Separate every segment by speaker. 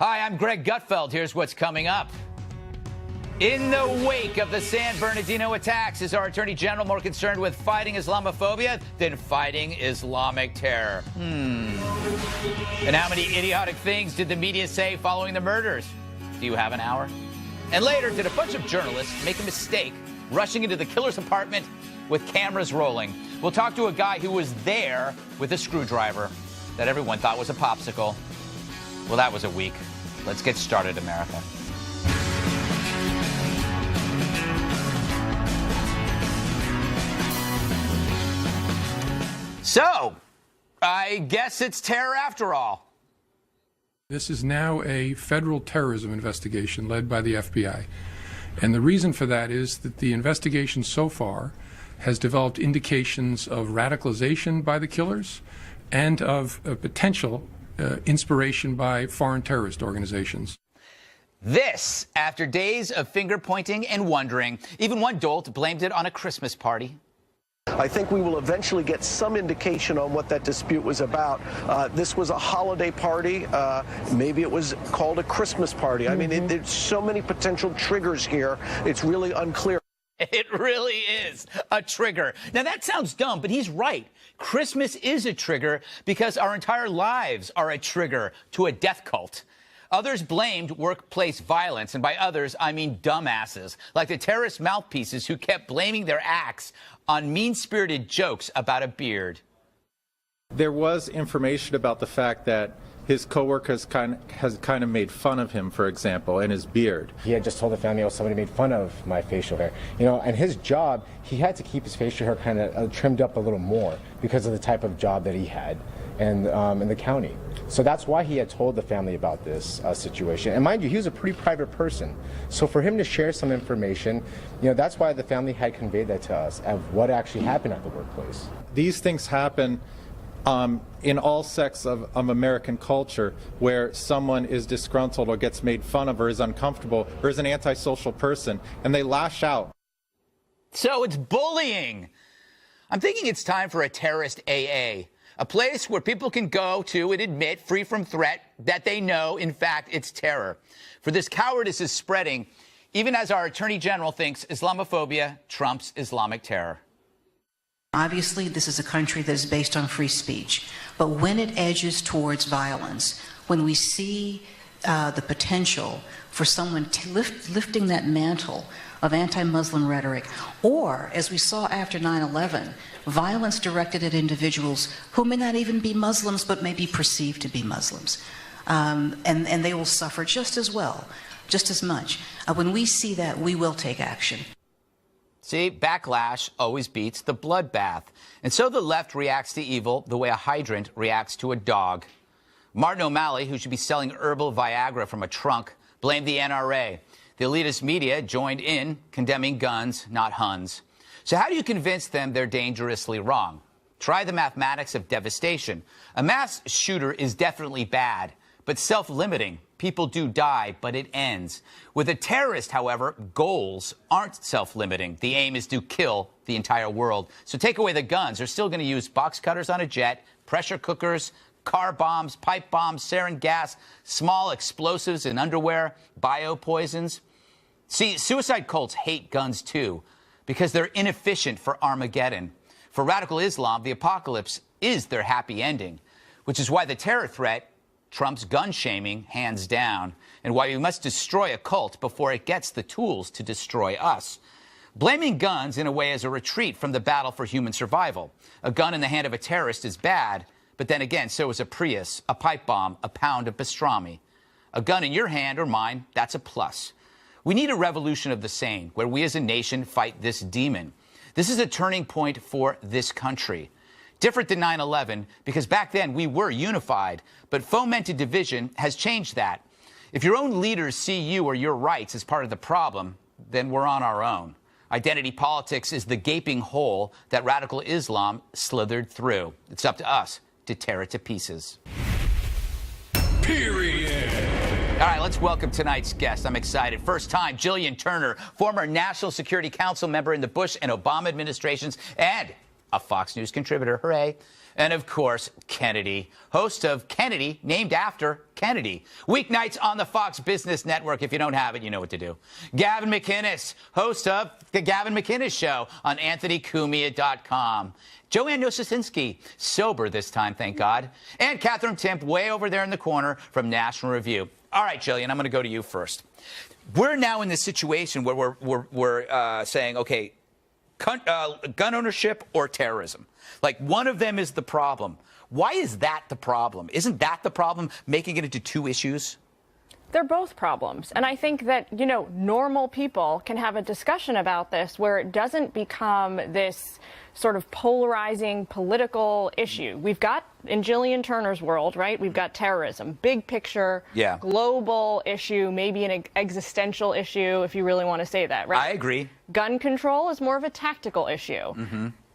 Speaker 1: Hi, I'm Greg Gutfeld. Here's what's coming up. In the wake of the San Bernardino attacks, is our Attorney General more concerned with fighting Islamophobia than fighting Islamic terror? And how many idiotic things did the media say following the murders? Do you have an hour? And later, did a bunch of journalists make a mistake rushing into the killer's apartment with cameras rolling? We'll talk to a guy who was there with a screwdriver that everyone thought was a popsicle. Well, that was a week. Let's get started, America. So, I guess it's terror after all.
Speaker 2: This is now a federal terrorism investigation led by the FBI. And the reason for that is that the investigation so far has developed indications of radicalization by the killers and of potential inspiration by foreign terrorist organizations.
Speaker 1: This after days of finger-pointing and wondering. Even one dolt blamed it on a Christmas party.
Speaker 3: I think we will eventually get some indication on what that dispute was about. This was a holiday party. Maybe it was called a Christmas party. I mean, there's so many potential triggers here. It's really unclear.
Speaker 1: It really is a trigger. Now, that sounds dumb, but he's right. Christmas is a trigger because our entire lives are a trigger to a death cult. Others blamed workplace violence, and by others, I mean dumbasses, like the terrorist mouthpieces who kept blaming their acts on mean-spirited jokes about a beard.
Speaker 4: There was information about the fact that his coworkers has kind of made fun of him, for example, and his beard.
Speaker 5: He had just told the family, oh, somebody made fun of my facial hair. You know, and his job, he had to keep his facial hair kind of trimmed up a little more because of the type of job that he had and in the county. So that's why he had told the family about this situation. And mind you, he was a pretty private person. So for him to share some information, you know, that's why the family had conveyed that to us of what actually happened at the workplace.
Speaker 4: These things happen in all sects of American culture, where someone is disgruntled or gets made fun of or is uncomfortable or is an antisocial person, and they lash out.
Speaker 1: So it's bullying. I'm thinking it's time for a terrorist AA, a place where people can go to and admit, free from threat, that they know, in fact, it's terror. For this cowardice is spreading, even as our Attorney General thinks Islamophobia trumps Islamic terror.
Speaker 6: Obviously, this is a country that is based on free speech. But when it edges towards violence, when we see the potential for someone lifting that mantle of anti-Muslim rhetoric, or, as we saw after 9/11, violence directed at individuals who may not even be Muslims but may be perceived to be Muslims, and they will suffer just as well, just as much. When we see that, we will take action.
Speaker 1: See, backlash always beats the bloodbath. And so the left reacts to evil the way a hydrant reacts to a dog. Martin O'Malley, who should be selling herbal Viagra from a trunk, blamed the NRA. The elitist media joined in condemning guns, not Huns. So how do you convince them they're dangerously wrong? Try the mathematics of devastation. A mass shooter is definitely bad, but self-limiting. People do die, but it ends. With a terrorist, however, goals aren't self-limiting. The aim is to kill the entire world. So take away the guns. They're still going to use box cutters on a jet, pressure cookers, car bombs, pipe bombs, sarin gas, small explosives in underwear, biopoisons. See, suicide cults hate guns, too, because they're inefficient for Armageddon. For radical Islam, the apocalypse is their happy ending, which is why the terror threat trumps gun shaming hands down, and why we must destroy a cult before it gets the tools to destroy us. Blaming guns, in a way, is a retreat from the battle for human survival. A gun in the hand of a terrorist is bad, but then again, so is a Prius, a pipe bomb, a pound of pastrami. A gun in your hand or mine, that's a plus. We need a revolution of the sane, where we as a nation fight this demon. This is a turning point for this country. Different than 9/11, because back then we were unified, but fomented division has changed that. If your own leaders see you or your rights as part of the problem, then we're on our own. Identity politics is the gaping hole that radical Islam slithered through. It's up to us to tear it to pieces.
Speaker 2: Period.
Speaker 1: All right, let's welcome tonight's guest. I'm excited. First time, Gillian Turner, former National Security Council member in the Bush and Obama administrations, and a Fox News contributor. Hooray. And of course, Kennedy, host of Kennedy, named after Kennedy. Weeknights on the Fox Business Network. If you don't have it, you know what to do. Gavin McInnes, host of The Gavin McInnes Show on AnthonyCumia.com. Joanne Nosuchinsky, sober this time, thank God. And Katherine Timpf, way over there in the corner from National Review. All right, Gillian, I'm going to go to you first. We're now in this situation where we're saying, okay, gun ownership or terrorism. Like, one of them is the problem. Why is that the problem? Isn't that the problem, making it into two issues?
Speaker 7: They're both problems. And I think that, you know, normal people can have a discussion about this where it doesn't become this sort of polarizing political issue. We've got, in Gillian Turner's world, right, we've got terrorism, big picture, global issue, maybe an existential issue, if you really want to say that, right?
Speaker 1: I agree.
Speaker 7: Gun control is more of a tactical issue.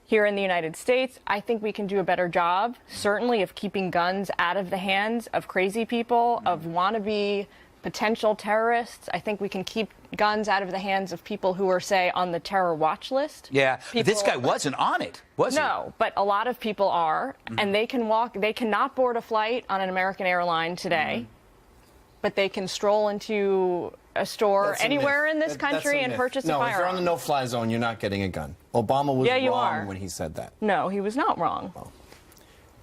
Speaker 7: Here in the United States, I think we can do a better job, certainly, of keeping guns out of the hands of crazy people, of wannabe potential terrorists. I think we can keep guns out of the hands of people who are, say, on the terror watch list.
Speaker 1: Yeah, but this guy wasn't on it, was he?
Speaker 7: No, but a lot of people are, and they cannot board a flight on an American airline today, but they can stroll into a store anywhere in this country and purchase a firearm.
Speaker 8: No, if you're on the no-fly zone, you're not getting a gun. Obama was wrong when he said that.
Speaker 7: No, he was not wrong.
Speaker 8: Well,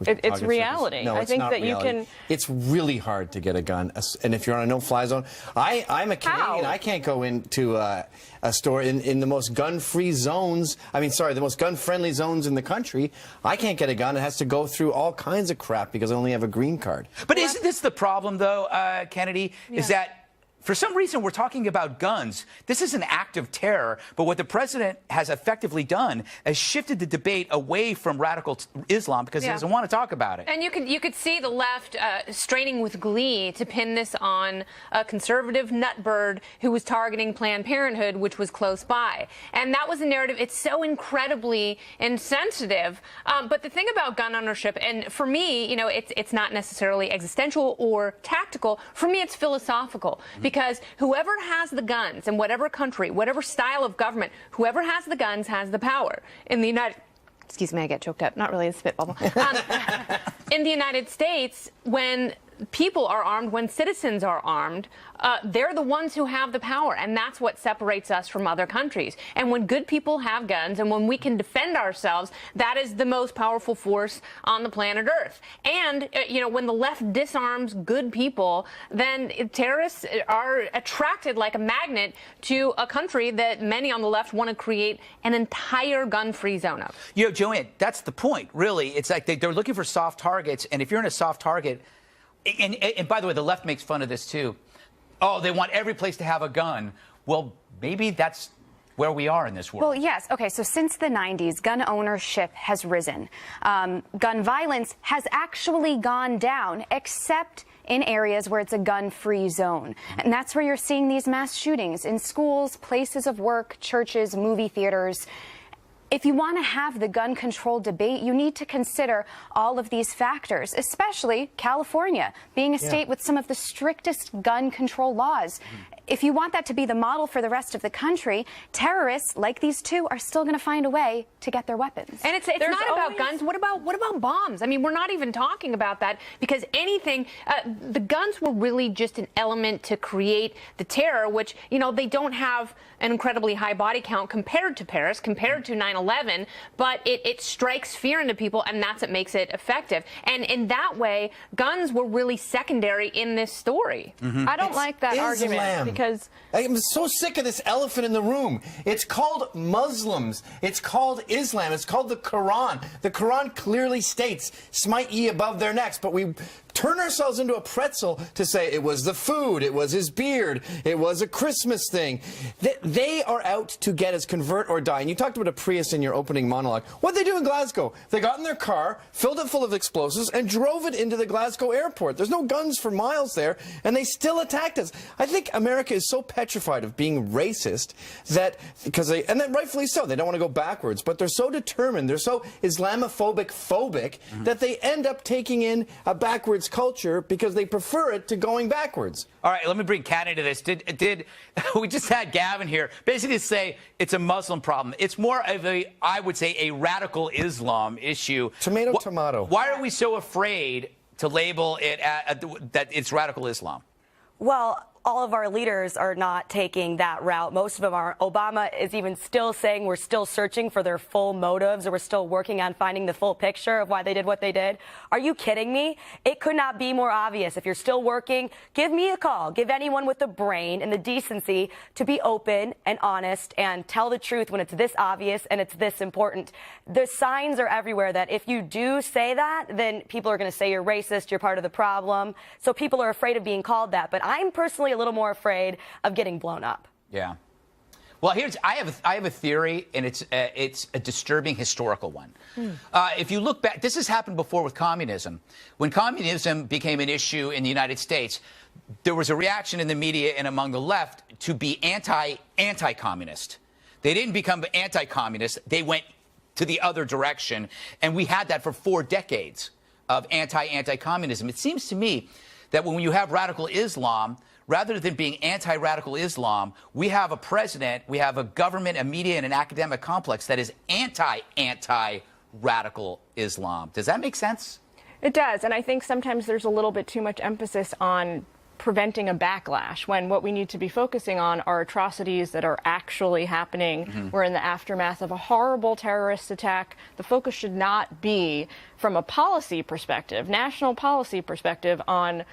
Speaker 7: it's reality.
Speaker 8: No,
Speaker 7: I think that
Speaker 8: reality.
Speaker 7: you can.
Speaker 8: It's really hard to get a gun, and if you're on a no-fly zone, I'm a Canadian. I can't go into a store in the most gun-free zones. I mean, sorry, the most gun-friendly zones in the country. I can't get a gun. It has to go through all kinds of crap because I only have a green card.
Speaker 1: But isn't this the problem, though, Kennedy? Is that for some reason we're talking about guns. This is an act of terror, but what the president has effectively done is shifted the debate away from radical Islam because he doesn't want to talk about it.
Speaker 9: And you could see the left straining with glee to pin this on a conservative nutbird who was targeting Planned Parenthood, which was close by. And that was a narrative. It's so incredibly insensitive. But the thing about gun ownership, and for me, you know, it's not necessarily existential or tactical. For me, it's philosophical. Because whoever has the guns in whatever country, whatever style of government, whoever has the guns has the power. In the excuse me, I get choked up. Not really a spit bubble. In the United States, when people are armed, when citizens are armed, they're the ones who have the power, and that's what separates us from other countries. And when good people have guns, and when we can defend ourselves, that is the most powerful force on the planet Earth. And, you know, when the left disarms good people, then terrorists are attracted like a magnet to a country that many on the left want to create an entire gun-free zone of.
Speaker 1: You know, Joanne, that's the point, really. It's like they're looking for soft targets, and if you're in a soft target, and by the way, the left makes fun of this, too. Oh, they want every place to have a gun. Well, maybe that's where we are in this world.
Speaker 10: Well, yes. Okay, so since the 90s, gun ownership has risen. Gun violence has actually gone down, except in areas where it's a gun-free zone. And that's where you're seeing these mass shootings in schools, places of work, churches, movie theaters. If you want to have the gun control debate, you need to consider all of these factors, especially California, being a state with some of the strictest gun control laws. If you want that to be the model for the rest of the country, terrorists like these two are still going to find a way to get their weapons.
Speaker 9: And it's not about guns. What about bombs? I mean, we're not even talking about that because anything, the guns were really just an element to create the terror, which, you know, they don't have an incredibly high body count compared to Paris, compared to 9/11, but it strikes fear into people, and that's what makes it effective. And in that way, guns were really secondary in this story.
Speaker 7: I don't like that argument because
Speaker 8: I'm so sick of this elephant in the room. It's called Muslims. It's called Islam. It's called the Quran. The Quran clearly states, smite ye above their necks, but we turn ourselves into a pretzel to say it was the food, it was his beard, it was a Christmas thing. They are out to get us, convert or die. And you talked about a Prius in your opening monologue. What did they do in Glasgow? They got in their car, filled it full of explosives, and drove it into the Glasgow airport. There's no guns for miles there, and they still attacked us. I think America is so petrified of being racist that, and then rightfully so, they don't want to go backwards, but they're so determined, they're so Islamophobic that they end up taking in a backwards culture because they prefer it to going backwards.
Speaker 1: All right, let me bring Kat into this. Did we just had Gavin here basically say it's a Muslim problem? It's more of a, I would say, a radical Islam issue.
Speaker 8: Tomato.
Speaker 1: Why are we so afraid to label it that it's radical Islam?
Speaker 11: Well, all of our leaders are not taking that route. Most of them are. Obama is even still saying we're still searching for their full motives, or we're still working on finding the full picture of why they did what they did. Are you kidding me? It could not be more obvious. If you're still working, give me a call. Give anyone with the brain and the decency to be open and honest and tell the truth when it's this obvious and it's this important. The signs are everywhere that if you do say that, then people are going to say you're racist, you're part of the problem. So people are afraid of being called that. But I'm personally a little more afraid of getting blown up.
Speaker 1: Yeah. Well, I have a theory, and it's a disturbing historical one. If you look back, this has happened before with communism. When communism became an issue in the United States, there was a reaction in the media and among the left to be anti-communist. They didn't become anti-communist. They went to the other direction, and we had that for 4 decades of anti-communism. It seems to me that when you have radical Islam, rather than being anti-radical Islam, we have a president, we have a government, a media, and an academic complex that is anti-radical Islam. Does that make sense?
Speaker 7: It does, and I think sometimes there's a little bit too much emphasis on preventing a backlash, when what we need to be focusing on are atrocities that are actually happening. We're in the aftermath of a horrible terrorist attack. The focus should not be, from a policy perspective, national policy perspective, on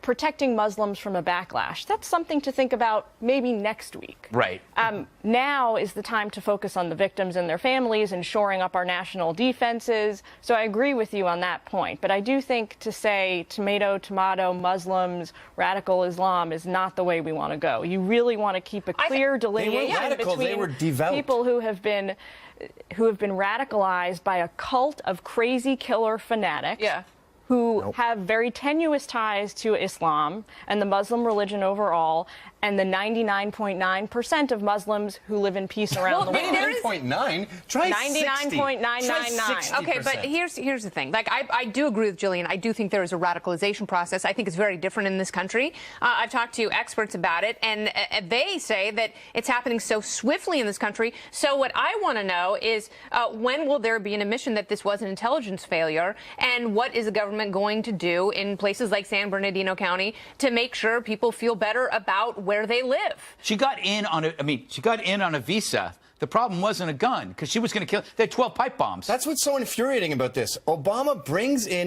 Speaker 7: protecting Muslims from a backlash. That's something to think about maybe next week.
Speaker 1: Right.
Speaker 7: Now is the time to focus on the victims and their families and shoring up our national defenses. So I agree with you on that point. But I do think to say tomato, Muslims, radical Islam is not the way we want to go. You really want to keep a clear delineation between people who have been radicalized by a cult of crazy killer fanatics. Yeah. Who have very tenuous ties to Islam and the Muslim religion overall, and the 99.9% of Muslims who live in peace around the world.
Speaker 8: 99.9? Try
Speaker 9: 99.999. Okay, but here's the thing. Like, I do agree with Gillian. I do think there is a radicalization process. I think it's very different in this country. I've talked to experts about it, and they say that it's happening so swiftly in this country. So what I want to know is when will there be an admission that this was an intelligence failure, and what is the government going to do in places like San Bernardino County to make sure people feel better about where they live?
Speaker 1: She got in on a visa. The problem wasn't a gun, because she was going to kill. They had 12 pipe bombs.
Speaker 8: That's what's so infuriating about this. Obama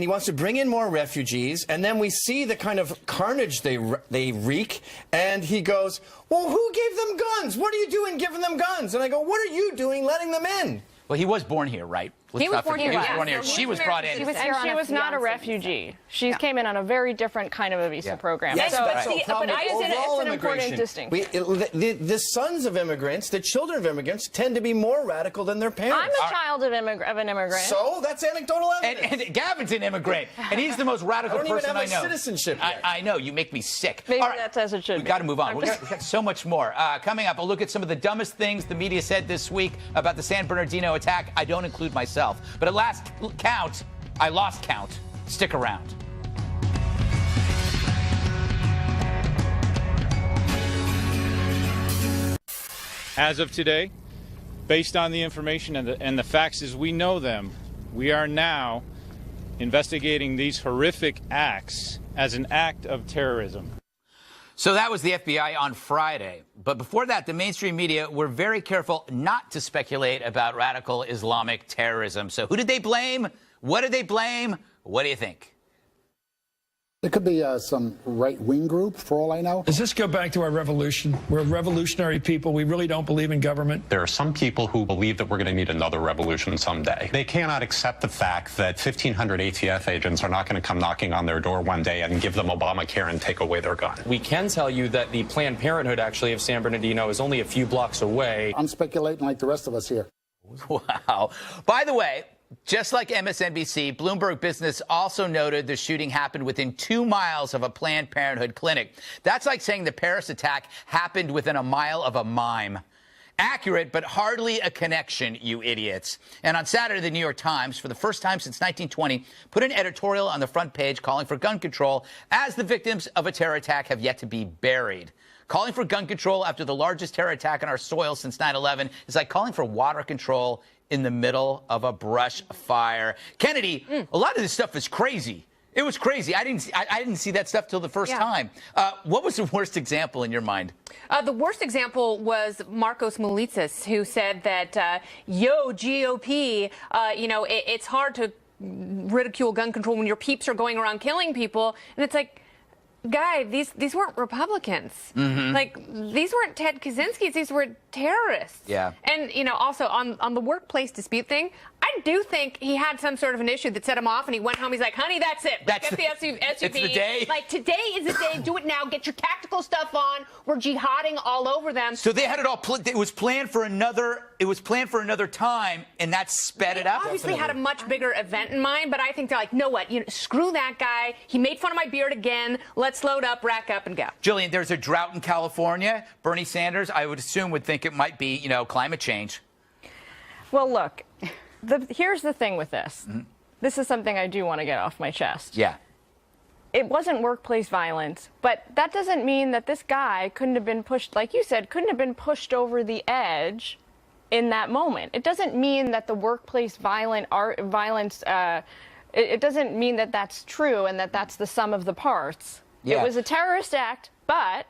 Speaker 8: he wants to bring in more refugees, and then we see the kind of carnage they wreak, and he goes, well, who gave them guns? What are you doing giving them guns? And I go, what are you doing letting them in?
Speaker 1: Well, he was born here, right?
Speaker 9: He was born here.
Speaker 1: She was brought in.
Speaker 7: She was not a refugee. She came in on a very different kind of a visa program.
Speaker 8: Yes,
Speaker 7: but
Speaker 8: it's
Speaker 7: an important distinction.
Speaker 8: The sons of immigrants, the children of immigrants, tend to be more radical than their parents.
Speaker 7: I'm a child of an immigrant.
Speaker 8: So that's anecdotal evidence.
Speaker 1: And Gavin's an immigrant, and he's the most radical person I know.
Speaker 8: I don't even have my citizenship yet.
Speaker 1: I know. You make me sick.
Speaker 7: Maybe that's as it should be.
Speaker 1: We've got to move on. We've got so much more. Coming up, a look at some of the dumbest things the media said this week about the San Bernardino attack. I don't include myself. But at last count, I lost count. Stick around.
Speaker 12: As of today, based on the information and the facts as we know them, we are now investigating these horrific acts as an act of terrorism.
Speaker 1: So that was the FBI on Friday. But before that, the mainstream media were very careful not to speculate about radical Islamic terrorism. So who did they blame? What did they blame? What do you think?
Speaker 13: It could be some right-wing group, for all I know.
Speaker 14: Does this go back to our revolution? We're revolutionary people. We really don't believe in government.
Speaker 15: There are some people who believe that we're going to need another revolution someday. They cannot accept the fact that 1,500 ATF agents are not going to come knocking on their door one day and give them Obamacare and take away their gun.
Speaker 16: We can tell you that the Planned Parenthood, actually, of San Bernardino is only a few blocks away.
Speaker 13: I'm speculating like the rest of us here.
Speaker 1: Wow. By the way, just like MSNBC, Bloomberg Business also noted the shooting happened within 2 miles of a Planned Parenthood clinic. That's like saying the Paris attack happened within a mile of a mime. Accurate, but hardly a connection, you idiots. And on Saturday, the New York Times, for the first time since 1920, put an editorial on the front page calling for gun control as the victims of a terror attack have yet to be buried. Calling for gun control after the largest terror attack on our soil since 9/11 is like calling for water control in the middle of a brush fire. Kennedy, a lot of this stuff is crazy. It was crazy. I didn't see that stuff till the first time. What was the worst example in your mind?
Speaker 9: The worst example was Marcos Moulitsas, who said that, yo, GOP, it's hard to ridicule gun control when your peeps are going around killing people. And it's like, guy, these weren't Republicans. Like, these weren't Ted Kaczynski's. These were terrorists.
Speaker 1: Yeah.
Speaker 9: And, also, on the workplace dispute thing, I do think he had some sort of an issue that set him off, and he went home. He's like, honey, that's it. Get the SUV.
Speaker 1: It's the day.
Speaker 9: Like, today is the day. Do it now. Get your tactical stuff on. We're jihading all over them.
Speaker 1: So they had it all. It was planned for another. It was planned for another time, and that sped it up.
Speaker 9: Obviously had a much bigger event in mind, but I think they're like, know what? Screw that guy. He made fun of my beard again. Let's load up, rack up, and go.
Speaker 1: Gillian, there's a drought in California. Bernie Sanders, I would assume, would think it might be, climate change.
Speaker 7: Well, look, here's the thing with this. This is something I do want to get off my chest.
Speaker 1: Yeah.
Speaker 7: It wasn't workplace violence, but that doesn't mean that this guy couldn't have been pushed, like you said, couldn't have been pushed over the edge in that moment. It doesn't mean that the workplace violence, it doesn't mean that that's true and that that's the sum of the parts.
Speaker 1: Yeah.
Speaker 7: It was a terrorist act, but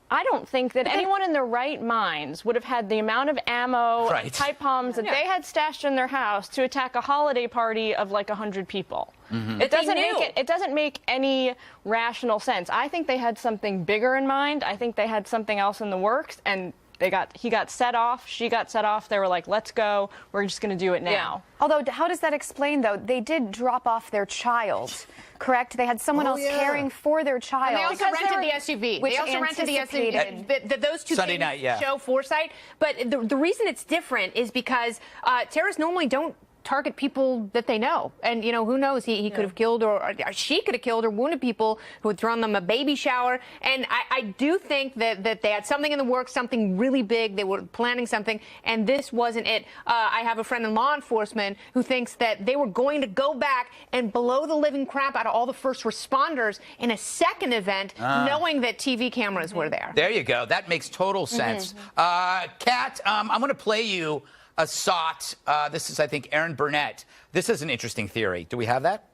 Speaker 7: I don't think that anyone in their right minds would have had the amount of ammo and pipe bombs that they had stashed in their house to attack a holiday party of like 100 people. It doesn't make any rational sense. I think they had something bigger in mind. I think they had something else in the works, and he got set off, she got set off. They were like, let's go. We're just going to do it now.
Speaker 10: Yeah. Although, how does that explain, though? They did drop off their child, correct? They had someone else caring for their child.
Speaker 9: And they also rented the SUV. They also rented the SUV. Those two
Speaker 1: Sunday
Speaker 9: things
Speaker 1: night,
Speaker 9: show foresight. But the reason it's different is because terrorists normally don't target people that they know. And, who knows? He could have killed or she could have killed or wounded people who had thrown them a baby shower. And I do think that they had something in the works, something really big. They were planning something, and this wasn't it. I have a friend in law enforcement who thinks that they were going to go back and blow the living crap out of all the first responders in a second event, knowing that TV cameras were there.
Speaker 1: There you go. That makes total sense. Kat, I'm going to play you a SOT. This is, I think, Aaron Burnett. This is an interesting theory. Do we have that?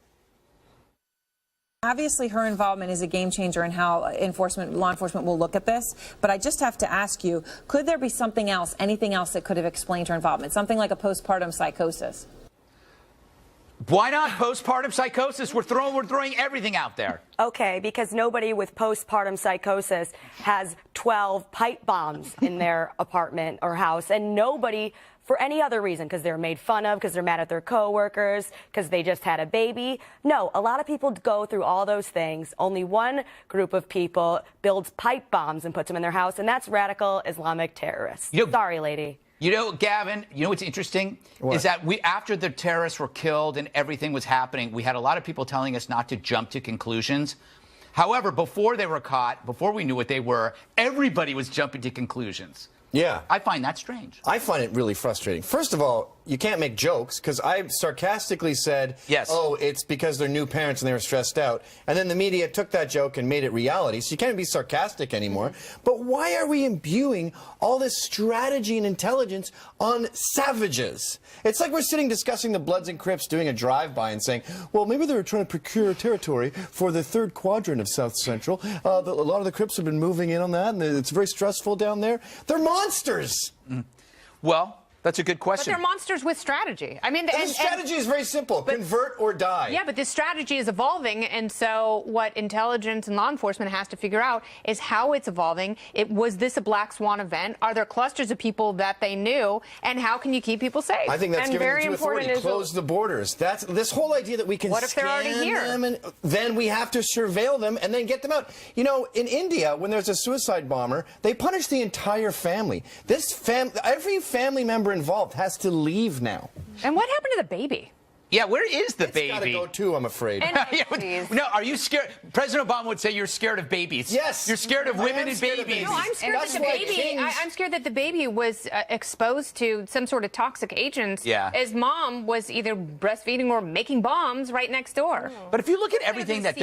Speaker 17: Obviously, her involvement is a game changer in how law enforcement will look at this. But I just have to ask you, could there be something else, anything else that could have explained her involvement? Something like a postpartum psychosis?
Speaker 1: Why not postpartum psychosis? We're throwing everything out there.
Speaker 11: Okay, because nobody with postpartum psychosis has 12 pipe bombs in their apartment or house, and nobody for any other reason, because they're made fun of, because they're mad at their coworkers, because they just had a baby. No, a lot of people go through all those things. Only one group of people builds pipe bombs and puts them in their house, and that's radical Islamic terrorists. Sorry, lady.
Speaker 1: Gavin, what's interesting is that after the terrorists were killed and everything was happening, we had a lot of people telling us not to jump to conclusions. However, before they were caught, before we knew what they were, everybody was jumping to conclusions.
Speaker 8: Yeah.
Speaker 1: I find that strange.
Speaker 8: I find it really frustrating. First of all, you can't make jokes, because I sarcastically said, oh, it's because they're new parents and they were stressed out. And then the media took that joke and made it reality, so you can't be sarcastic anymore. But why are we imbuing all this strategy and intelligence on savages? It's like we're sitting discussing the Bloods and Crips doing a drive-by and saying, well, maybe they were trying to procure territory for the third quadrant of South Central. A lot of the Crips have been moving in on that, and it's very stressful down there. They're monsters!
Speaker 1: Well, that's a good question.
Speaker 9: But they're monsters with strategy. I mean,
Speaker 8: the strategy is very simple. Convert or die.
Speaker 9: Yeah, but this strategy is evolving, and so what intelligence and law enforcement has to figure out is how it's evolving. Was this a black swan event? Are there clusters of people that they knew? And how can you keep people safe?
Speaker 8: I think that's giving them due authority. Close the borders. That's this whole idea that we can
Speaker 9: what if they're already here?
Speaker 8: Them and then we have to surveil them and then get them out. In India, when there's a suicide bomber, they punish the entire family. Every family member involved has to leave now.
Speaker 9: And what happened to the baby?
Speaker 1: Yeah, where is the baby?
Speaker 8: It's got to go too, I'm afraid.
Speaker 1: No, are you scared? President Obama would say you're scared of babies.
Speaker 8: Yes.
Speaker 1: You're scared of women and babies.
Speaker 9: No, I'm scared that the baby. I'm scared that the baby was exposed to some sort of toxic agents.
Speaker 1: Yeah.
Speaker 9: As mom was either breastfeeding or making bombs right next door.
Speaker 1: But if you look at everything that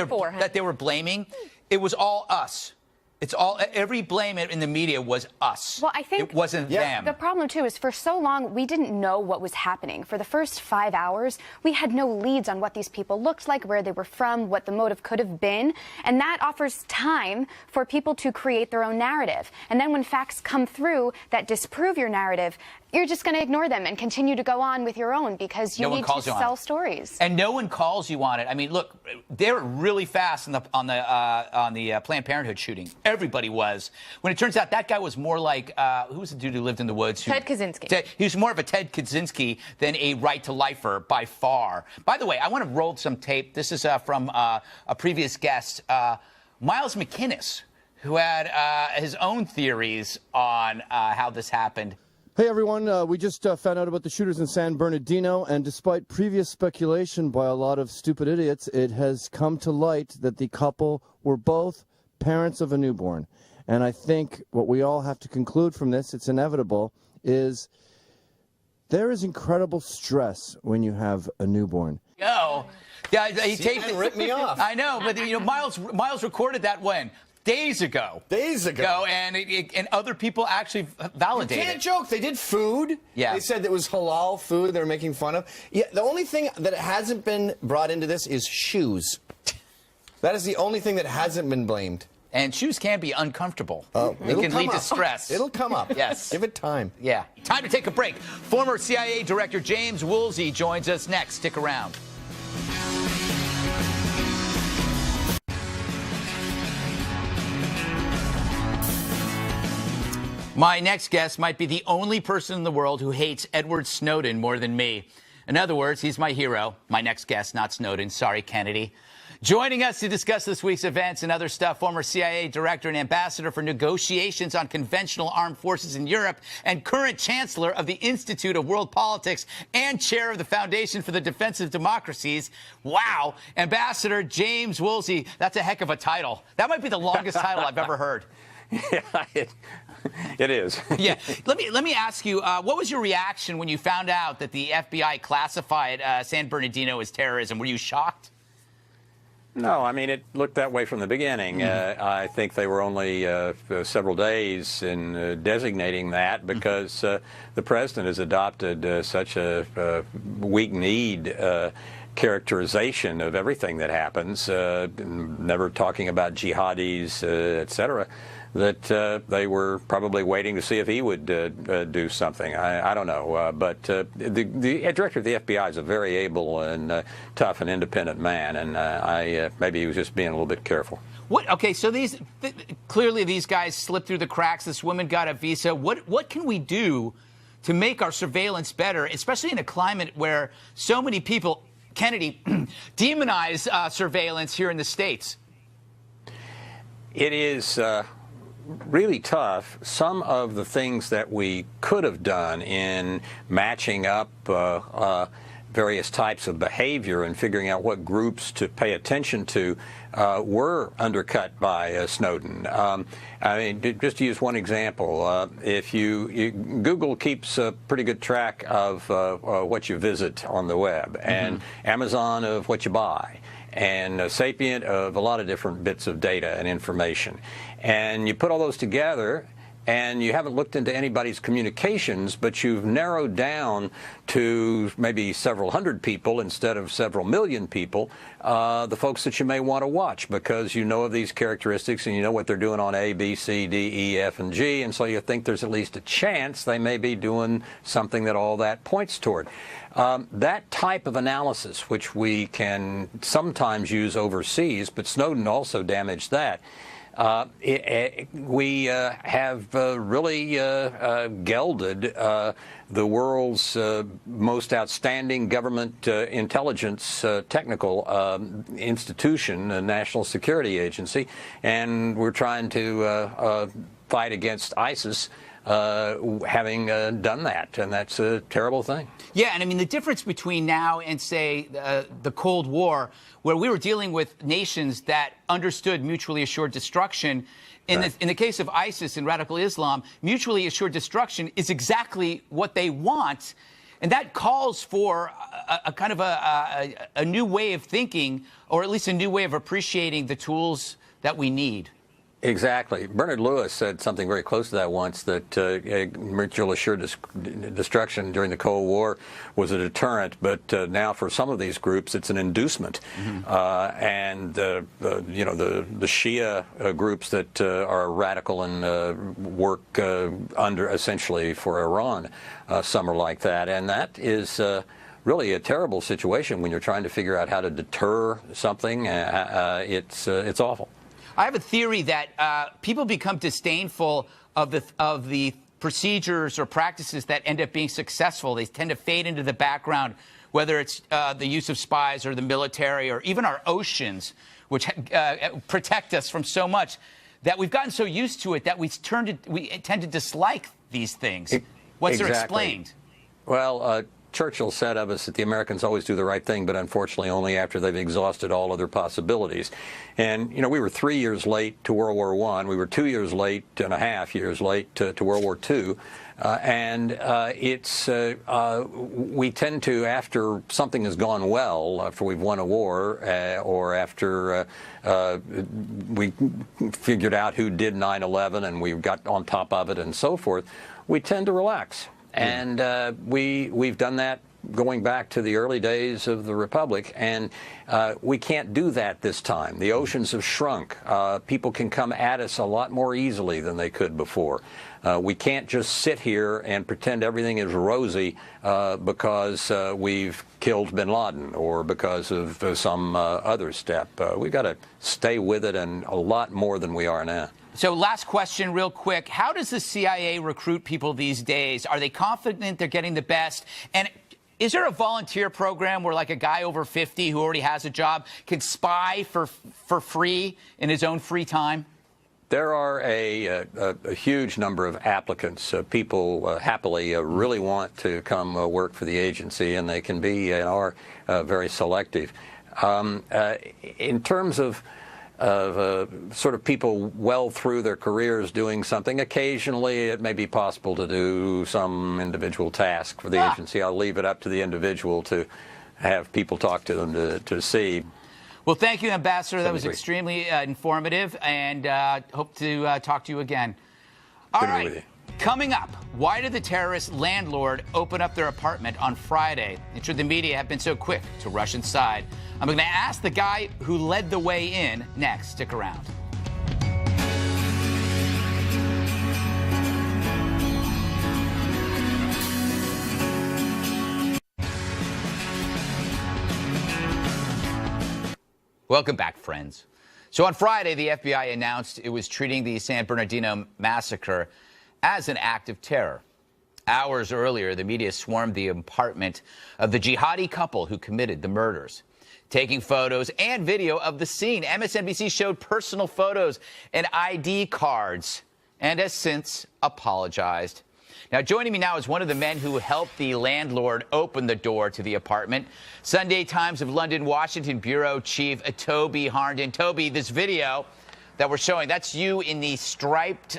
Speaker 1: they were blaming, it was all us. It's all, every blame in the media was us.
Speaker 10: Well, I think
Speaker 1: it wasn't them.
Speaker 10: The problem, too, is for so long, we didn't know what was happening. For the first 5 hours, we had no leads on what these people looked like, where they were from, what the motive could have been. And that offers time for people to create their own narrative. And then when facts come through that disprove your narrative, you're just going to ignore them and continue to go on with your own because you need to sell stories.
Speaker 1: And no one calls you on it. I mean, look, they're really fast on the Planned Parenthood shooting. Everybody was. When it turns out that guy was more like, who was the dude who lived in the woods?
Speaker 9: Ted Kaczynski.
Speaker 1: He was more of a Ted Kaczynski than a right-to-lifer by far. By the way, I want to roll some tape. This is from a previous guest, Miles McInnes, who had his own theories on how this happened.
Speaker 18: Hey everyone, we just found out about the shooters in San Bernardino, and despite previous speculation by a lot of stupid idiots, it has come to light that the couple were both parents of a newborn. And I think what we all have to conclude from this, it's inevitable, is there is incredible stress when you have a newborn.
Speaker 1: Yeah, he taped it.
Speaker 8: Ripped me off.
Speaker 1: I know, but Miles recorded that when? Days ago. And other people actually validated it.
Speaker 8: You can't joke. They did food.
Speaker 1: Yeah.
Speaker 8: They said it was halal food they were making fun of. Yeah, the only thing that hasn't been brought into this is shoes. That is the only thing that hasn't been blamed.
Speaker 1: And shoes can be uncomfortable.
Speaker 8: It
Speaker 1: can lead to stress.
Speaker 8: It'll come up.
Speaker 1: Yes.
Speaker 8: Give it time.
Speaker 1: Yeah. Time to take a break. Former CIA Director James Woolsey joins us next. Stick around. My next guest might be the only person in the world who hates Edward Snowden more than me. In other words, he's my hero. My next guest, not Snowden. Sorry, Kennedy. Joining us to discuss this week's events and other stuff, former CIA Director and Ambassador for Negotiations on Conventional Armed Forces in Europe and current Chancellor of the Institute of World Politics and Chair of the Foundation for the Defense of Democracies. Wow. Ambassador James Woolsey. That's a heck of a title. That might be the longest title I've ever heard.
Speaker 19: Yeah, it is.
Speaker 1: Yeah. Let me ask you, what was your reaction when you found out that the FBI classified San Bernardino as terrorism? Were you shocked?
Speaker 19: No, I mean, it looked that way from the beginning. I think they were only several days in designating that because the president has adopted such a weak-kneed characterization of everything that happens, never talking about jihadis, et cetera, that they were probably waiting to see if he would do something. I don't know. But the director of the FBI is a very able and tough and independent man, and maybe he was just being a little bit careful.
Speaker 1: Okay, so clearly these guys slipped through the cracks. This woman got a visa. What can we do to make our surveillance better, especially in a climate where so many people, Kennedy, demonize surveillance here in the States?
Speaker 19: It is really tough. Some of the things that we could have done in matching up various types of behavior and figuring out what groups to pay attention to were undercut by Snowden. I mean, just to use one example, if Google keeps a pretty good track of what you visit on the web, and Amazon of what you buy, and Sapient of a lot of different bits of data and information. And you put all those together, and you haven't looked into anybody's communications, but you've narrowed down to maybe several hundred people instead of several million people, the folks that you may want to watch because you know of these characteristics and you know what they're doing on A, B, C, D, E, F, and G, and so you think there's at least a chance they may be doing something that all that points toward. That type of analysis, which we can sometimes use overseas, but Snowden also damaged that, we have really gelded the world's most outstanding government intelligence technical institution, the National Security Agency, and we're trying to fight against ISIS having done that, and that's a terrible thing.
Speaker 1: Yeah, and I mean, the difference between now and, say, the Cold War, where we were dealing with nations that understood mutually assured destruction, in the case of ISIS and radical Islam, mutually assured destruction is exactly what they want. And that calls for a kind of a new way of thinking, or at least a new way of appreciating the tools that we need.
Speaker 19: Exactly. Bernard Lewis said something very close to that once, that mutual assured destruction during the Cold War was a deterrent, but now for some of these groups it's an inducement. And the Shia groups that are radical and work under essentially for Iran, some are like that, and that is really a terrible situation when you're trying to figure out how to deter something. It's awful.
Speaker 1: I have a theory that people become disdainful of the procedures or practices that end up being successful. They tend to fade into the background, whether it's the use of spies or the military or even our oceans, which protect us from so much, that we've gotten so used to it that we tend to dislike these things. What's there explained?
Speaker 19: Well, Churchill said of us that the Americans always do the right thing, but unfortunately only after they've exhausted all other possibilities. And, we were 3 years late to World War I. We were 2 years late and a half years late to World War II. We tend to, after something has gone well, after we've won a war, or after we figured out who did 9/11 and we got on top of it and so forth, we tend to relax. And we've done that going back to the early days of the Republic, and we can't do that this time. The oceans have shrunk. People can come at us a lot more easily than they could before. We can't just sit here and pretend everything is rosy because we've killed bin Laden or because of some other step. We've got to stay with it, and a lot more than we are now.
Speaker 1: So last question real quick. How does the CIA recruit people these days? Are they confident they're getting the best? And is there a volunteer program where, like, a guy over 50 who already has a job can spy for free in his own free time?
Speaker 19: There are a huge number of applicants. People happily really want to come work for the agency, and they can be and are very selective. In terms of sort of people well through their careers doing something, occasionally it may be possible to do some individual task for the agency. I'll leave it up to the individual to have people talk to them to see.
Speaker 1: Well, thank you, Ambassador. That was extremely informative, and hope to talk to you again. All right. Coming up, why did the terrorist landlord open up their apartment on Friday? And should the media have been so quick to rush inside? I'm going to ask the guy who led the way in next. Stick around. Welcome back, friends. So on Friday, the FBI announced it was treating the San Bernardino massacre as an act of terror. Hours earlier, the media swarmed the apartment of the jihadi couple who committed the murders, taking photos and video of the scene. MSNBC showed personal photos and ID cards and has since apologized. Now, joining me now is one of the men who helped the landlord open the door to the apartment, Sunday Times of London, Washington Bureau Chief Toby Harnden. Toby, this video that we're showing, that's you in the striped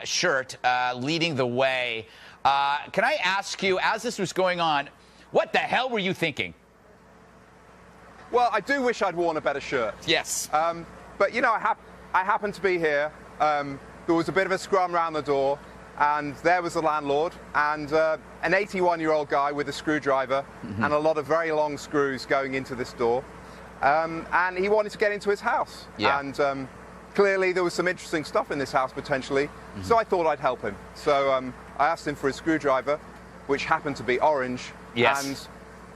Speaker 1: shirt leading the way. Can I ask you, as this was going on, what the hell were you thinking?
Speaker 20: Well, I do wish I'd worn a better shirt.
Speaker 1: Yes.
Speaker 20: But, I happened to be here. There was a bit of a scrum around the door, and there was the landlord and an 81-year-old guy with a screwdriver and a lot of very long screws going into this door. And he wanted to get into his house. Yeah. And clearly there was some interesting stuff in this house, potentially. So I thought I'd help him. So I asked him for his screwdriver, which happened to be orange.
Speaker 1: Yes.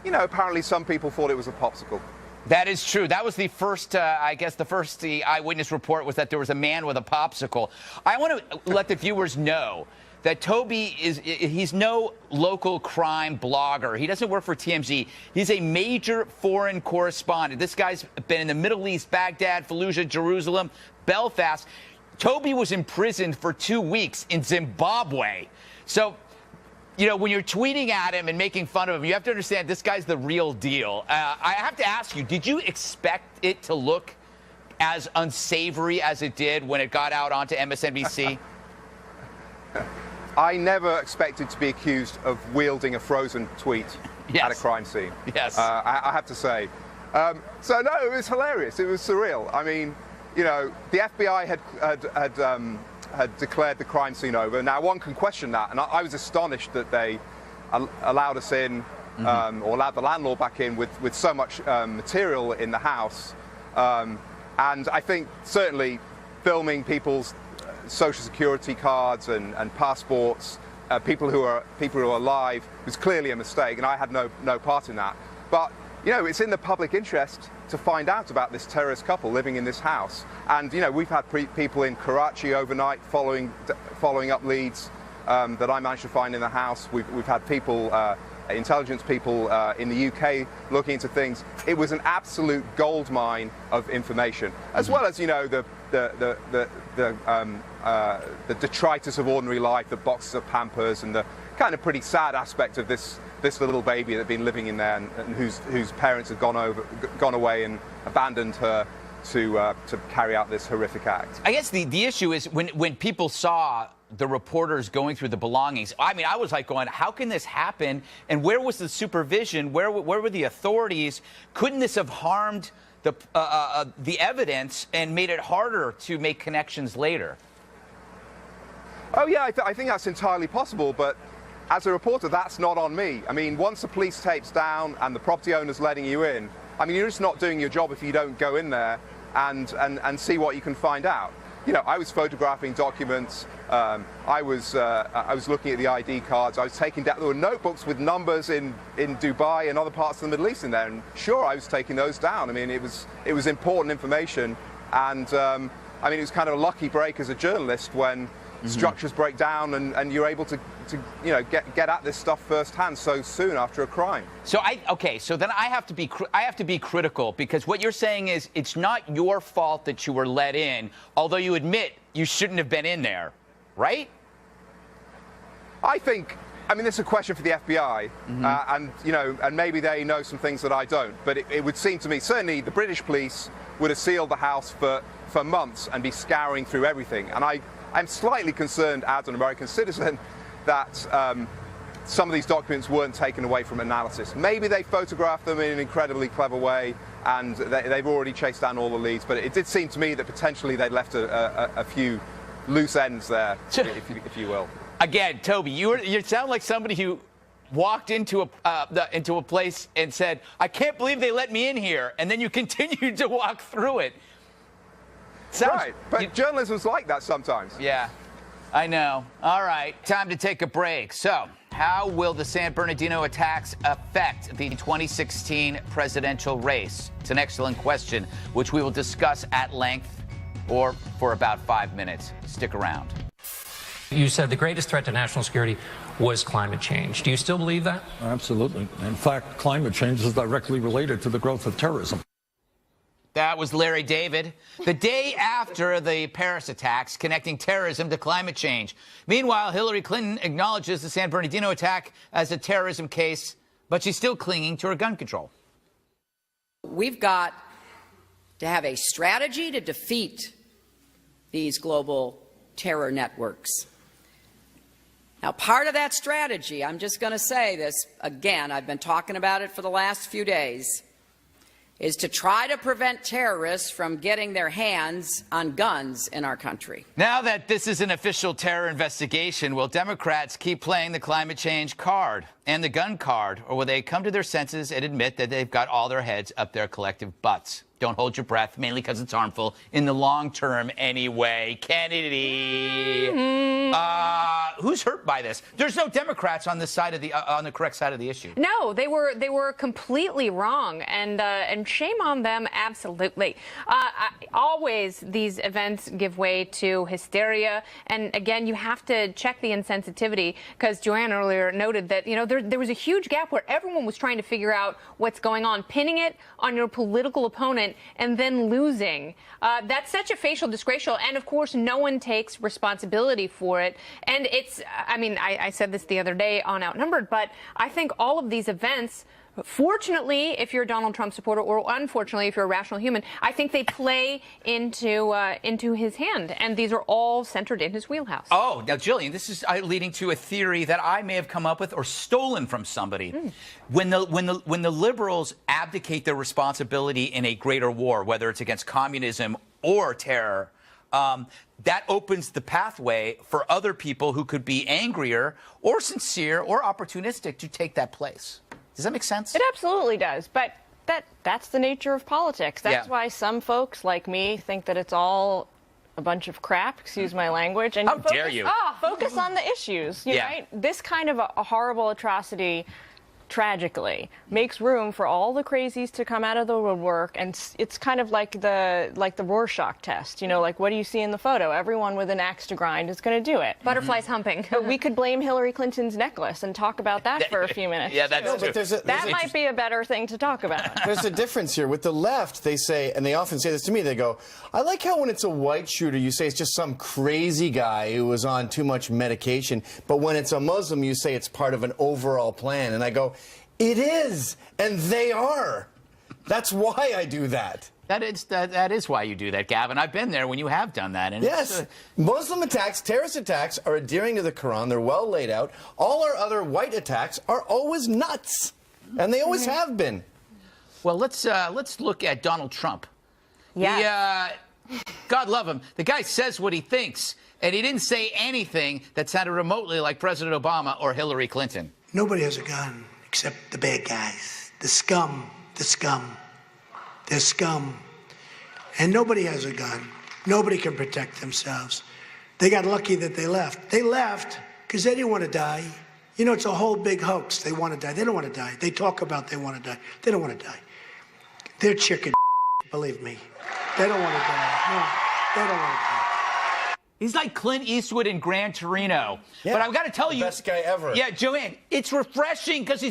Speaker 20: And, apparently some people thought it was a popsicle.
Speaker 1: That is true. That was the first, the eyewitness report was that there was a man with a popsicle. I want to let the viewers know that Toby he's no local crime blogger. He doesn't work for TMZ. He's a major foreign correspondent. This guy's been in the Middle East, Baghdad, Fallujah, Jerusalem, Belfast. Toby was imprisoned for 2 weeks in Zimbabwe. So, you know, when you're tweeting at him and making fun of him, you have to understand this guy's the real deal. I have to ask you, did you expect it to look as unsavory as it did when it got out onto MSNBC?
Speaker 20: I never expected to be accused of wielding a frozen tweet at a crime scene.
Speaker 1: Yes.
Speaker 20: I have to say. So, no, it was hilarious. It was surreal. I mean, you know, the FBI had declared the crime scene over. Now, one can question that, and I was astonished that they allowed us in, or allowed the landlord back in with so much material in the house. And I think certainly filming people's social security cards and passports, people who are alive, was clearly a mistake, and I had no part in that. But you know, it's in the public interest to find out about this terrorist couple living in this house. And, you know, we've had people in Karachi overnight following up leads that I managed to find in the house. We've had people, intelligence people in the UK looking into things. It was an absolute goldmine of information, as well as, you know, the detritus of ordinary life, the boxes of Pampers, and the kind of pretty sad aspect of this little baby that had been living in there and whose parents had gone away and abandoned her to carry out this horrific act.
Speaker 1: I guess the issue is when people saw the reporters going through the belongings, I mean, I was like going, how can this happen? And where was the supervision? Where were the authorities? Couldn't this have harmed the evidence and made it harder to make connections later?
Speaker 20: Oh, yeah, I think that's entirely possible, but as a reporter, that's not on me. I mean, once the police tape's down and the property owner's letting you in, I mean, you're just not doing your job if you don't go in there and see what you can find out. You know, I was photographing documents. I was looking at the ID cards. I was taking down. There were notebooks with numbers in Dubai and other parts of the Middle East in there. And sure, I was taking those down. I mean, it was important information. And I mean, it was kind of a lucky break as a journalist when structures break down and you're able to you know get at this stuff firsthand so soon after a crime.
Speaker 1: So so then I have to be critical, because what you're saying is it's not your fault that you were let in, although you admit you shouldn't have been in there, right?
Speaker 20: I mean, this is a question for the FBI, and you know, and maybe they know some things that I don't. But it would seem to me, certainly the British police would have sealed the house for months and be scouring through everything. And I'm slightly concerned as an American citizen that some of these documents weren't taken away from analysis. Maybe they photographed them in an incredibly clever way and they've already chased down all the leads, but it did seem to me that potentially they'd left a few loose ends there, if you will.
Speaker 1: Again, Toby, you sound like somebody who walked into a place and said, I can't believe they let me in here, and then you continued to walk through it.
Speaker 20: Right, but journalism's like that sometimes.
Speaker 1: Yeah, I know. All right, time to take a break. So, how will the San Bernardino attacks affect the 2016 presidential race? It's an excellent question, which we will discuss at length or for about 5 minutes. Stick around.
Speaker 21: You said the greatest threat to national security was climate change. Do you still believe that?
Speaker 22: Absolutely. In fact, climate change is directly related to the growth of terrorism.
Speaker 1: That was Larry David, the day after the Paris attacks, connecting terrorism to climate change. Meanwhile, Hillary Clinton acknowledges the San Bernardino attack as a terrorism case, but she's still clinging to her gun control.
Speaker 23: We've got to have a strategy to defeat these global terror networks. Now, part of that strategy, I'm just going to say this again, I've been talking about it for the last few days, is to try to prevent terrorists from getting their hands on guns in our country.
Speaker 1: Now that this is an official terror investigation, will Democrats keep playing the climate change card and the gun card, or will they come to their senses and admit that they've got all their heads up their collective butts? Don't hold your breath, mainly because it's harmful in the long term anyway. Kennedy. who's hurt by this? There's no Democrats on this side of the on the correct side of the issue.
Speaker 9: No, they were completely wrong, and shame on them, absolutely. Always these events give way to hysteria, and again, you have to check the insensitivity, because Joanne earlier noted that there was a huge gap where everyone was trying to figure out what's going on, pinning it on your political opponent, and then losing. That's such a facial disgracial, and of course, no one takes responsibility for it. And it's, I mean, I said this the other day on Outnumbered, but I think all of these events, fortunately, if you're a Donald Trump supporter, or unfortunately, if you're a rational human, I think they play into his hand, and these are all centered in his wheelhouse.
Speaker 1: Oh, now, Gillian, this is leading to a theory that I may have come up with or stolen from somebody. When the liberals abdicate their responsibility in a greater war, whether it's against communism or terror, that opens the pathway for other people who could be angrier or sincere or opportunistic to take that place. Does that make sense?
Speaker 7: It absolutely does, but that's the nature of politics. That's why some folks like me think that it's all a bunch of crap, excuse my language. And
Speaker 1: How dare you?
Speaker 7: Focus on the issues, right? This kind of a horrible atrocity, tragically, makes room for all the crazies to come out of the woodwork, and it's kind of like the Rorschach test. Like, what do you see in the photo? Everyone with an axe to grind is going to do it.
Speaker 9: Butterflies humping.
Speaker 7: But we could blame Hillary Clinton's necklace and talk about that for a few minutes.
Speaker 1: Yeah, that's true.
Speaker 8: But
Speaker 7: that might be a better thing to talk about.
Speaker 8: There's a difference here. With the left, they say, and they often say this to me, they go, I like how when it's a white shooter, you say it's just some crazy guy who was on too much medication, but when it's a Muslim, you say it's part of an overall plan. And I go, it is, and they are. That's why I do that.
Speaker 1: That is why you do that, Gavin. I've been there when you have done that. And
Speaker 8: yes. Muslim attacks, terrorist attacks are adhering to the Quran. They're well laid out. All our other white attacks are always nuts, and they always have been.
Speaker 1: Well, let's look at Donald Trump.
Speaker 10: Yeah.
Speaker 1: God love him. The guy says what he thinks, and he didn't say anything that sounded remotely like President Obama or Hillary Clinton.
Speaker 3: Nobody has a gun except the bad guys, the scum, the scum. They're scum. And nobody has a gun. Nobody can protect themselves. They got lucky that they left. They left because they didn't want to die. It's a whole big hoax. They want to die. They don't want to die. They talk about they want to die. They don't want to die. They're chicken, believe me. They don't want to die. No, they don't want to die.
Speaker 1: He's like Clint Eastwood in Gran Torino. Yeah, but I've got to tell you,
Speaker 8: best guy ever.
Speaker 1: Yeah, Joanne, it's refreshing because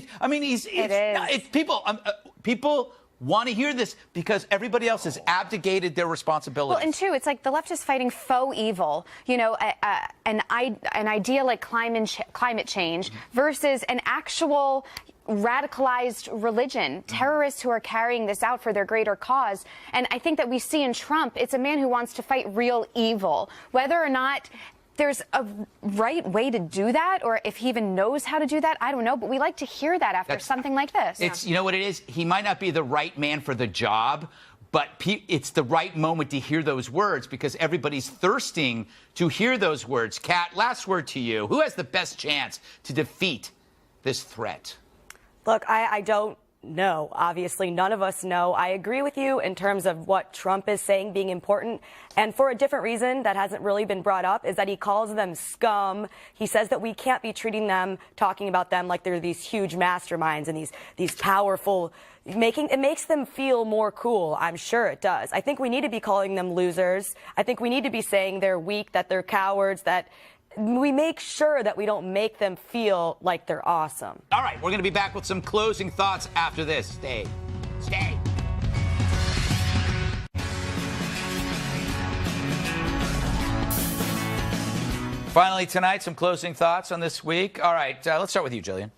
Speaker 1: people want to hear this because everybody else has abdicated their responsibilities.
Speaker 10: Well, and two, it's like the left is fighting faux evil, an idea like climate change versus an actual radicalized religion, terrorists who are carrying this out for their greater cause. And I think that we see in Trump, it's a man who wants to fight real evil. Whether or not there's a right way to do that, or if he even knows how to do that, I don't know. But we like to hear that after something like this.
Speaker 1: It's, you know what it is? He might not be the right man for the job, but it's the right moment to hear those words because everybody's thirsting to hear those words. Kat, last word to you. Who has the best chance to defeat this threat?
Speaker 11: Look, I don't know. Obviously, none of us know. I agree with you in terms of what Trump is saying being important. And for a different reason that hasn't really been brought up is that he calls them scum. He says that we can't be treating them, talking about them like they're these huge masterminds and these powerful, it makes them feel more cool. I'm sure it does. I think we need to be calling them losers. I think we need to be saying they're weak, that they're cowards, that we make sure that we don't make them feel like they're awesome.
Speaker 1: All right, we're going to be back with some closing thoughts after this. Stay. Finally tonight, some closing thoughts on this week. All right, let's start with you, Gillian.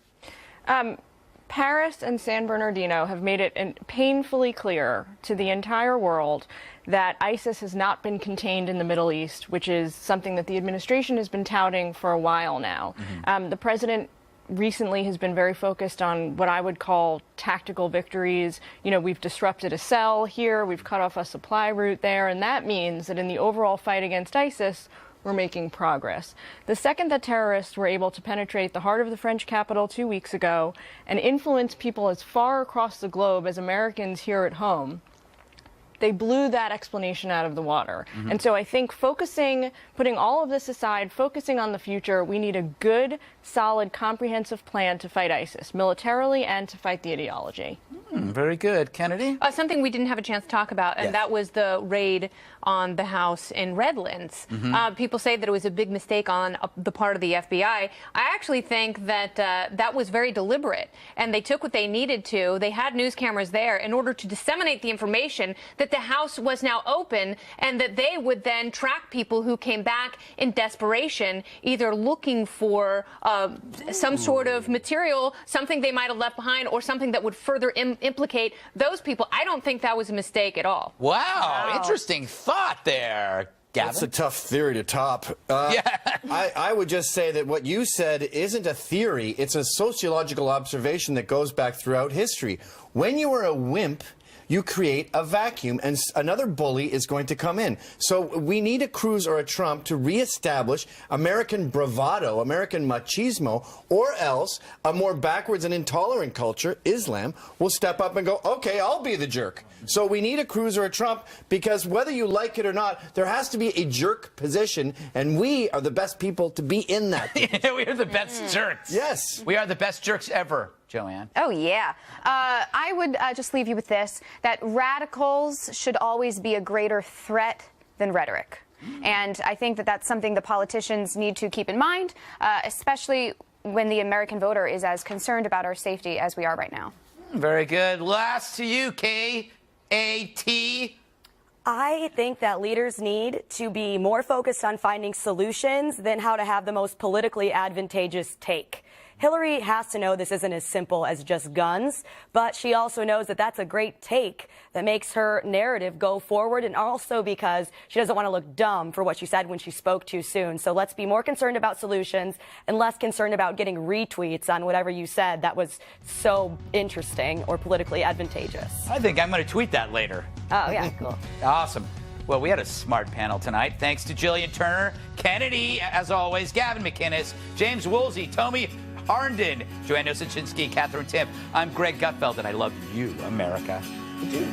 Speaker 7: Paris and San Bernardino have made it painfully clear to the entire world that ISIS has not been contained in the Middle East, which is something that the administration has been touting for a while now. The president recently has been very focused on what I would call tactical victories. We've disrupted a cell here, we've cut off a supply route there, and that means that in the overall fight against ISIS, we're making progress. The second that terrorists were able to penetrate the heart of the French capital 2 weeks ago and influence people as far across the globe as Americans here at home, they blew that explanation out of the water. And so I think putting all of this aside, focusing on the future, we need a good, solid, comprehensive plan to fight ISIS, militarily and to fight the ideology.
Speaker 1: Very good. Kennedy?
Speaker 9: Something we didn't have a chance to talk about, and that was the raid on the house in Redlands. People say that it was a big mistake on the part of the FBI. I actually think that that was very deliberate, and they took what they needed to. They had news cameras there in order to disseminate the information that the house was now open, and that they would then track people who came back in desperation, either looking for some sort of material, something they might have left behind, or something that would further implicate those people. I don't think that was a mistake at all.
Speaker 1: Wow. Interesting thought there, Gavin.
Speaker 8: That's a tough theory to top. I would just say that what you said isn't a theory. It's a sociological observation that goes back throughout history. When you are a wimp, you create a vacuum, and another bully is going to come in. So we need a Cruz or a Trump to reestablish American bravado, American machismo, or else a more backwards and intolerant culture, Islam, will step up and go, okay, I'll be the jerk. So we need a Cruz or a Trump, because whether you like it or not, there has to be a jerk position, and we are the best people to be in that.
Speaker 1: We are the best jerks.
Speaker 8: Yes.
Speaker 1: We are the best jerks ever. Joanne?
Speaker 10: Oh, yeah. I would just leave you with this, that radicals should always be a greater threat than rhetoric. And I think that that's something the politicians need to keep in mind, especially when the American voter is as concerned about our safety as we are right now.
Speaker 1: Very good. Last to you, K-A-T.
Speaker 11: I think that leaders need to be more focused on finding solutions than how to have the most politically advantageous take. Hillary has to know this isn't as simple as just guns, but she also knows that that's a great take that makes her narrative go forward, and also because she doesn't want to look dumb for what she said when she spoke too soon. So let's be more concerned about solutions and less concerned about getting retweets on whatever you said that was so interesting or politically advantageous.
Speaker 1: I think I'm going to tweet that later.
Speaker 11: Oh, yeah, cool.
Speaker 1: Awesome. Well, we had a smart panel tonight. Thanks to Gillian Turner, Kennedy, as always, Gavin McInnes, James Woolsey, Tommy Harnden, Joanne Nosuchinsky, Katherine Timpf. I'm Greg Gutfeld, and I love you, America. I do.